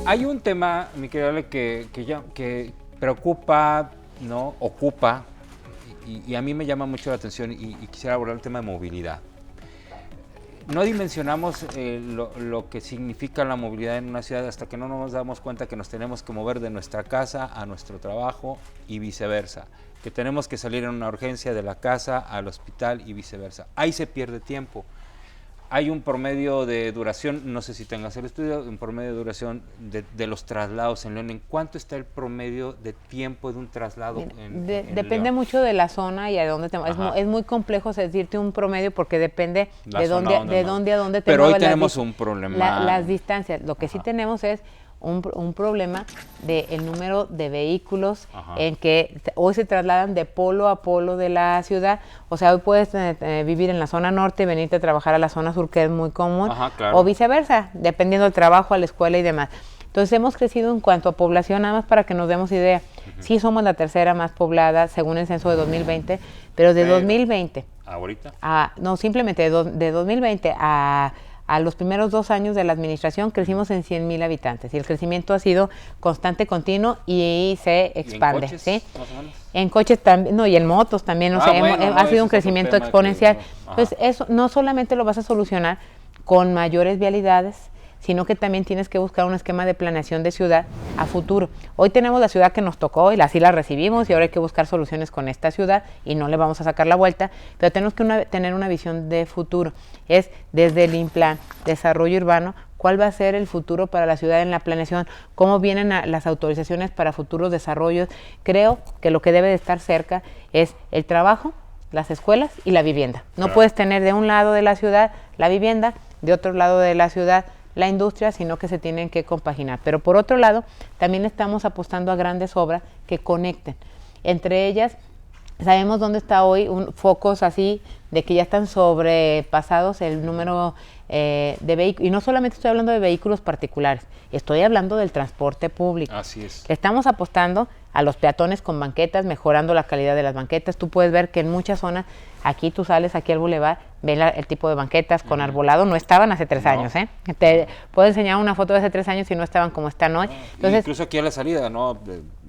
Hay un tema, mi querido Ale, que preocupa, ¿no? Ocupa, y a mí me llama mucho la atención y quisiera abordar el tema de movilidad. No dimensionamos lo que significa la movilidad en una ciudad hasta que no nos damos cuenta que nos tenemos que mover de nuestra casa a nuestro trabajo y viceversa, que tenemos que salir en una urgencia de la casa al hospital y viceversa. Ahí se pierde tiempo. Hay un promedio de duración, no sé si tengas el estudio, un promedio de duración de los traslados en León. ¿En cuánto está el promedio de tiempo de un traslado en Depende León? mucho de la zona y a dónde te mueves. Es muy complejo decirte un promedio porque depende de dónde a dónde te Pero hoy muevas tenemos un problema. las distancias. Lo que sí tenemos es un problema del número de vehículos en que hoy se trasladan de polo a polo de la ciudad. O sea, hoy puedes vivir en la zona norte y venirte a trabajar a la zona sur, que es muy común, claro. o viceversa, dependiendo del trabajo, a la escuela y demás. Entonces hemos crecido en cuanto a población, nada más para que nos demos idea. Sí somos la tercera más poblada según el censo de 2020, pero de 2020... ¿Ahorita? No, simplemente de 2020 a los primeros 2 años de la administración crecimos en 100,000 habitantes y el crecimiento ha sido constante, continuo y se expande. ¿Y en coches, ¿sí? más o menos? En coches también, no, y en motos también, ha sido un crecimiento exponencial. Entonces, eso no solamente lo vas a solucionar con mayores vialidades, sino que también tienes que buscar un esquema de planeación de ciudad a futuro. Hoy tenemos la ciudad que nos tocó y así la recibimos y ahora hay que buscar soluciones con esta ciudad y no le vamos a sacar la vuelta, pero tenemos que tener una visión de futuro. Es desde el INPLAN, desarrollo urbano, cuál va a ser el futuro para la ciudad en la planeación, cómo vienen las autorizaciones para futuros desarrollos. Creo que lo que debe de estar cerca es el trabajo, las escuelas y la vivienda. No puedes tener de un lado de la ciudad la vivienda, de otro lado de la ciudad la industria, sino que se tienen que compaginar. Pero por otro lado, también estamos apostando a grandes obras que conecten. Entre ellas, sabemos dónde está hoy focos así de que ya están sobrepasados el número de vehículos. Y no solamente estoy hablando de vehículos particulares, estoy hablando del transporte público. Así es. Le estamos apostando a los peatones con banquetas, mejorando la calidad de las banquetas. Tú puedes ver que en muchas zonas, aquí tú sales aquí al bulevar, ven el tipo de banquetas con arbolado, no estaban hace 3 años, ¿eh? Te puedo enseñar una foto de hace 3 años y no estaban como están hoy. Entonces, incluso aquí a la salida, ¿no?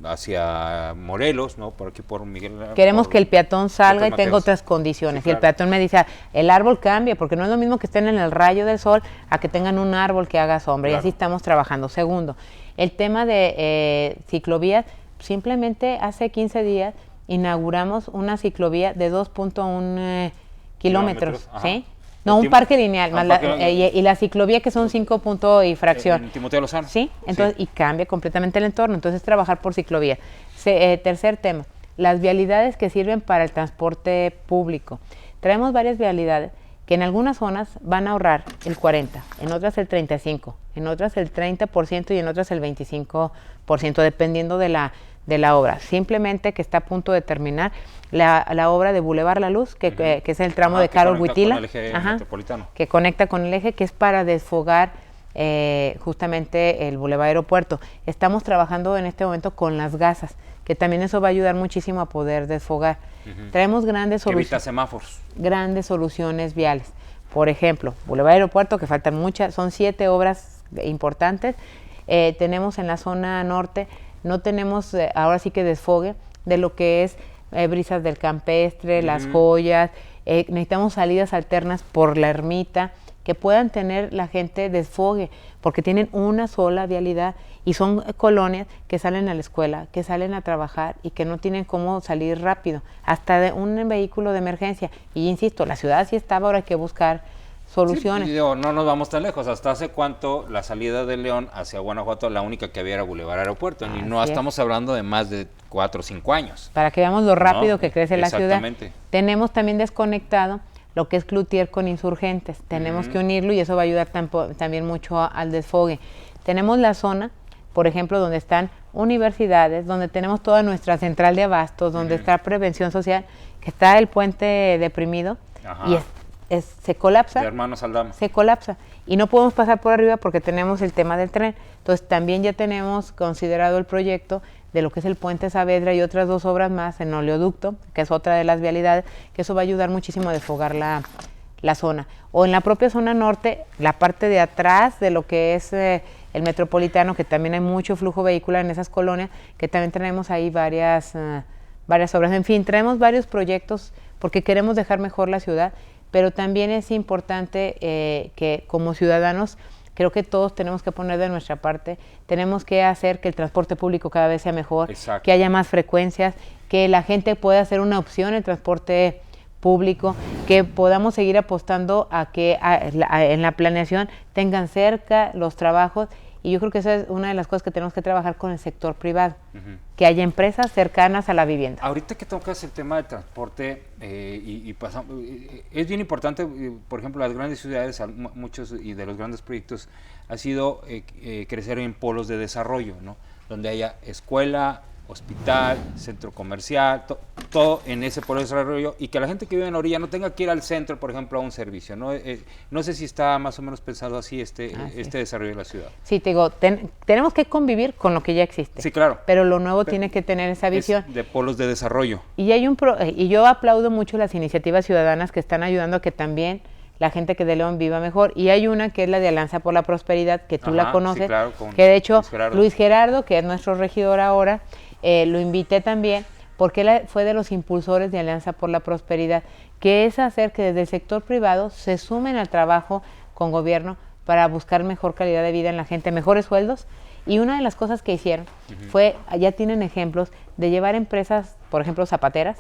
Hacia Morelos, ¿no? Por aquí por Miguel. Queremos que el peatón salga y tenga otras condiciones. Sí, claro. Y el peatón me dice, el árbol cambia, porque no es lo mismo que estén en el rayo del sol a que tengan un árbol que haga sombra. Claro. Y así estamos trabajando. Segundo, el tema de ciclovías. Simplemente hace 15 días inauguramos una ciclovía de 2.1 kilómetros, ¿sí? No, un parque lineal, más y la ciclovía que son 5 puntos y fracción. Timoteo Lozano. Sí, entonces, sí. Y cambia completamente el entorno, entonces trabajar por ciclovía. Tercer tema, las vialidades que sirven para el transporte público. Traemos varias vialidades que en algunas zonas van a ahorrar el 40%, en otras el 35%, en otras el 30% y en otras el 25%, dependiendo de la obra. Simplemente que está a punto de terminar la obra de Boulevard La Luz, que es el tramo de Carol Wojtyla, que conecta con el eje, que es para desfogar justamente el Boulevard Aeropuerto. Estamos trabajando en este momento con las gasas, que también eso va a ayudar muchísimo a poder desfogar. Traemos grandes soluciones. Evita semáforos. Grandes soluciones viales. Por ejemplo, Boulevard Aeropuerto, que faltan muchas, son 7 obras importantes. Tenemos en la zona norte, no tenemos ahora sí que desfogue de lo que es Brisas del Campestre, Las Joyas. Necesitamos salidas alternas por la Ermita, que puedan tener la gente desfogue, porque tienen una sola vialidad y son colonias que salen a la escuela, que salen a trabajar y que no tienen cómo salir rápido, hasta de un vehículo de emergencia. Y insisto, la ciudad sí estaba, ahora hay que buscar soluciones. Sí, no nos vamos tan lejos. ¿Hasta hace cuánto la salida de León hacia Guanajuato, la única que había era Boulevard Aeropuerto? Y no estamos hablando de más de 4 o 5 años. Para que veamos lo rápido que crece la ciudad. Exactamente. Tenemos también desconectado lo que es Cloutier con Insurgentes. Tenemos que unirlo y eso va a ayudar también mucho al desfogue. Tenemos la zona, por ejemplo, donde están universidades, donde tenemos toda nuestra central de abastos, donde está prevención social, que está el puente deprimido y se colapsa. De Hermanos Aldama. Se colapsa y no podemos pasar por arriba porque tenemos el tema del tren. Entonces también ya tenemos considerado el proyecto de lo que es el puente Saavedra y otras 2 obras más en oleoducto, que es otra de las vialidades, que eso va a ayudar muchísimo a desfogar la la zona. O en la propia zona norte, la parte de atrás de lo que es el metropolitano, que también hay mucho flujo vehicular en esas colonias, que también tenemos ahí varias obras. En fin, traemos varios proyectos porque queremos dejar mejor la ciudad, pero también es importante que como ciudadanos, creo que todos tenemos que poner de nuestra parte, tenemos que hacer que el transporte público cada vez sea mejor, Exacto. que haya más frecuencias, que la gente pueda hacer una opción el transporte público, que podamos seguir apostando a que en la planeación tengan cerca los trabajos. Y yo creo que esa es una de las cosas que tenemos que trabajar con el sector privado, que haya empresas cercanas a la vivienda. Ahorita que tocas el tema del transporte, es bien importante, por ejemplo, las grandes ciudades, muchos y de los grandes proyectos, ha sido crecer en polos de desarrollo, ¿no? Donde haya escuela, hospital, centro comercial, todo en ese polo de desarrollo, y que la gente que vive en la orilla no tenga que ir al centro, por ejemplo, a un servicio, ¿no? No sé si está más o menos pensado así este desarrollo de la ciudad. Sí, te digo, tenemos que convivir con lo que ya existe. Sí, claro. Pero lo nuevo tiene que tener esa visión. De polos de desarrollo. Y y yo aplaudo mucho las iniciativas ciudadanas que están ayudando a que también la gente que de León viva mejor. Y hay una que es la de Alianza por la Prosperidad, que tú la conoces, sí, claro, que de hecho Luis Gerardo, que es nuestro regidor ahora, lo invité también, porque él fue de los impulsores de Alianza por la Prosperidad, que es hacer que desde el sector privado se sumen al trabajo con gobierno para buscar mejor calidad de vida en la gente, mejores sueldos. Y una de las cosas que hicieron fue, ya tienen ejemplos de llevar empresas, por ejemplo, zapateras,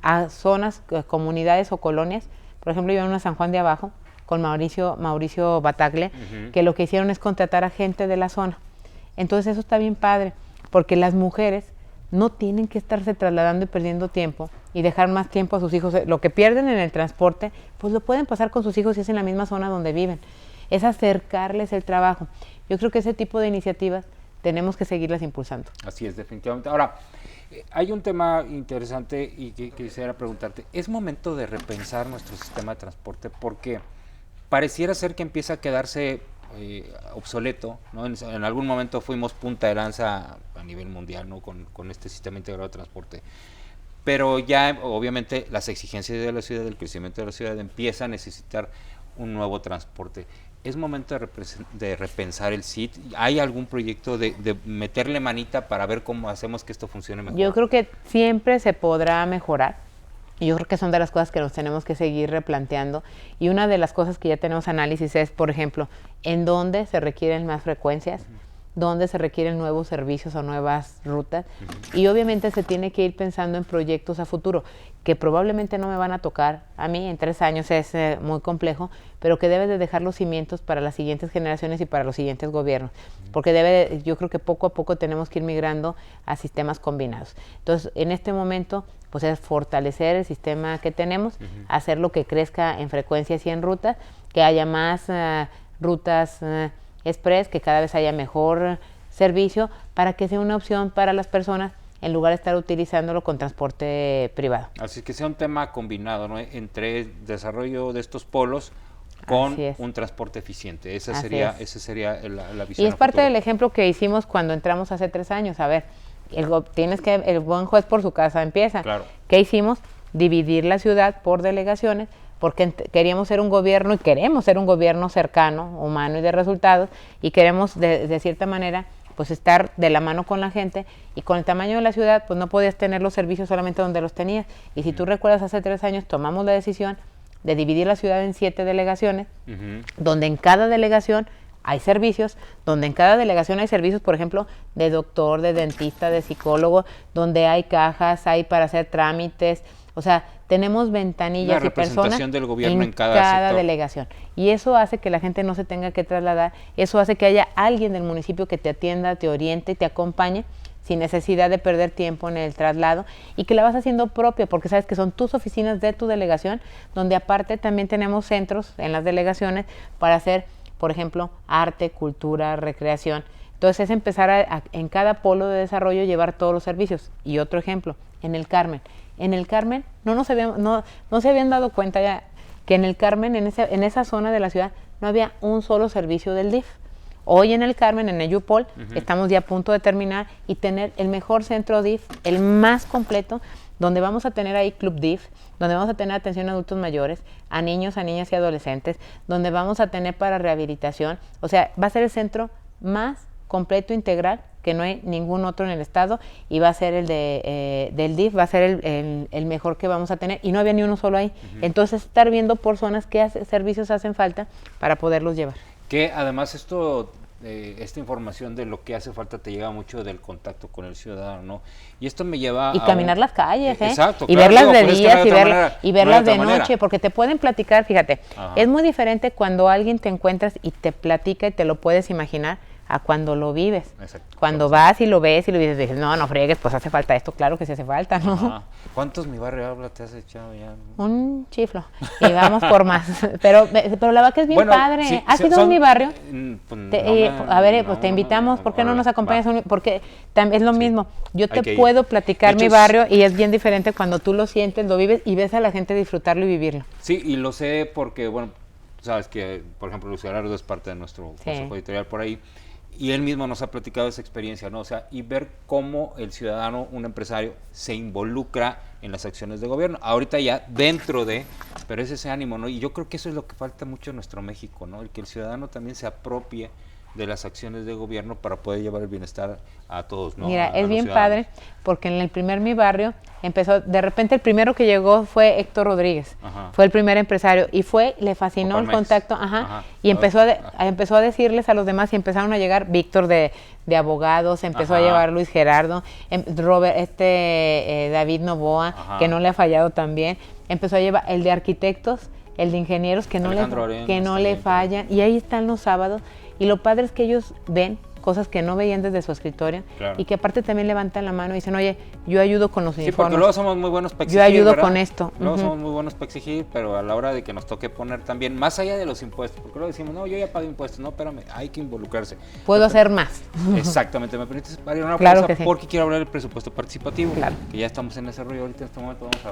a zonas, comunidades o colonias. Por ejemplo, yo en una San Juan de Abajo, con Mauricio Batagle, que lo que hicieron es contratar a gente de la zona. Entonces eso está bien padre, porque las mujeres no tienen que estarse trasladando y perdiendo tiempo y dejar más tiempo a sus hijos. Lo que pierden en el transporte, pues lo pueden pasar con sus hijos si es en la misma zona donde viven. Es acercarles el trabajo. Yo creo que ese tipo de iniciativas tenemos que seguirlas impulsando. Así es, definitivamente. Ahora, hay un tema interesante y que quisiera preguntarte. ¿Es momento de repensar nuestro sistema de transporte? Porque pareciera ser que empieza a quedarse obsoleto, ¿no? En algún momento fuimos punta de lanza a nivel mundial, ¿no? con este sistema integrado de transporte, pero ya obviamente las exigencias de la ciudad, del crecimiento de la ciudad, empieza a necesitar un nuevo transporte. ¿Es momento de repensar el SIT? ¿Hay algún proyecto de meterle manita para ver cómo hacemos que esto funcione mejor? Yo creo que siempre se podrá mejorar. Y yo creo que son de las cosas que nos tenemos que seguir replanteando. Y una de las cosas que ya tenemos análisis es, por ejemplo, en dónde se requieren más frecuencias, dónde se requieren nuevos servicios o nuevas rutas. Y obviamente se tiene que ir pensando en proyectos a futuro, que probablemente no me van a tocar a mí, en 3 años es muy complejo, pero que debe de dejar los cimientos para las siguientes generaciones y para los siguientes gobiernos. Porque yo creo que poco a poco tenemos que ir migrando a sistemas combinados. Entonces, en este momento, pues es fortalecer el sistema que tenemos, hacerlo que crezca en frecuencias y en rutas, que haya más rutas express, que cada vez haya mejor servicio, para que sea una opción para las personas en lugar de estar utilizándolo con transporte privado. Así que sea un tema combinado, ¿no? Entre el desarrollo de estos polos con un transporte eficiente. Esa sería la visión. Y es parte del ejemplo que hicimos cuando entramos hace 3 años. A ver, el buen juez por su casa empieza. Claro. ¿Qué hicimos? Dividir la ciudad por delegaciones, porque queríamos ser un gobierno y queremos ser un gobierno cercano, humano y de resultados, y queremos de cierta manera pues estar de la mano con la gente, y con el tamaño de la ciudad pues no podías tener los servicios solamente donde los tenías. Y si tú recuerdas, hace 3 años tomamos la decisión de dividir la ciudad en 7 delegaciones, donde en cada delegación hay servicios, donde en cada delegación hay servicios, por ejemplo, de doctor, de dentista, de psicólogo, donde hay cajas, hay para hacer trámites. O sea, tenemos ventanillas y personas del gobierno en cada delegación. Y eso hace que la gente no se tenga que trasladar. Eso hace que haya alguien del municipio que te atienda, te oriente, te acompañe, sin necesidad de perder tiempo en el traslado, y que la vas haciendo propia, porque sabes que son tus oficinas de tu delegación, donde aparte también tenemos centros en las delegaciones para hacer, por ejemplo, arte, cultura, recreación. Entonces es empezar en cada polo de desarrollo llevar todos los servicios. Y otro ejemplo, en el Carmen. En el Carmen no se habían dado cuenta ya que en el Carmen, en esa zona de la ciudad, no había un solo servicio del DIF. Hoy en el Carmen, en Eyupol, estamos ya a punto de terminar y tener el mejor centro DIF, el más completo, donde vamos a tener ahí Club DIF, donde vamos a tener atención a adultos mayores, a niños, a niñas y adolescentes, donde vamos a tener para rehabilitación. O sea, va a ser el centro más completo, integral, que no hay ningún otro en el estado, y va a ser el del DIF, va a ser el mejor que vamos a tener, y no había ni uno solo ahí. Entonces, estar viendo por zonas qué servicios hacen falta para poderlos llevar. Que además esta información de lo que hace falta te llega mucho del contacto con el ciudadano, ¿no? Y esto me lleva y caminar las calles, exacto, y claro, verlas de pues día y verlas de manera. noche, porque te pueden platicar, fíjate, es muy diferente cuando alguien te encuentras y te platica y te lo puedes imaginar a cuando lo vives. Exacto. Cuando vas y lo ves y dices, no fregues, pues hace falta esto, claro que sí hace falta, ¿no? Ajá. ¿Cuántos Mi Barrio Habla te has echado ya? Un chiflo, y vamos por más. Pero la verdad que es bien padre. Sí, ¿Has ido a mi barrio? Pues, te invitamos, ¿por qué no nos acompañas? Porque es lo mismo, yo te que puedo platicar de hecho, mi barrio y es bien diferente cuando tú lo sientes, lo vives y ves a la gente disfrutarlo y vivirlo. Sí, y lo sé porque, bueno, sabes que, por ejemplo, Luis Gerardo es parte de nuestro consejo editorial por ahí, y él mismo nos ha platicado esa experiencia, ¿no? O sea, y ver cómo el ciudadano, un empresario, se involucra en las acciones de gobierno. Ahorita ya dentro de, pero es ese ánimo, ¿no? Y yo creo que eso es lo que falta mucho en nuestro México, ¿no? El que el ciudadano también se apropie de las acciones de gobierno para poder llevar el bienestar a todos, ¿no? Mira, es bien padre, porque en el primer Mi Barrio empezó, de repente el primero que llegó fue Héctor Rodríguez, fue el primer empresario, y le fascinó el contacto, y empezó a decirles a los demás, y empezaron a llegar Víctor de abogados, empezó a llevar Luis Gerardo, David Novoa, que no le ha fallado también, empezó a llevar el de arquitectos, el de ingenieros, que no le fallan, y ahí están los sábados. Y lo padre es que ellos ven cosas que no veían desde su escritorio, y que aparte también levantan la mano y dicen, oye, yo ayudo con los uniformes. Sí, porque luego somos muy buenos para exigir, yo ayudo ¿verdad? con esto. Luego somos muy buenos para exigir, pero a la hora de que nos toque poner también, más allá de los impuestos, porque luego decimos, no, yo ya pago impuestos, no, espérame, hay que involucrarse. Puedo hacer más. Exactamente, me permites parar una claro pausa que sí. porque quiero hablar del presupuesto participativo, claro. que ya estamos en ese rollo ahorita en este momento, vamos a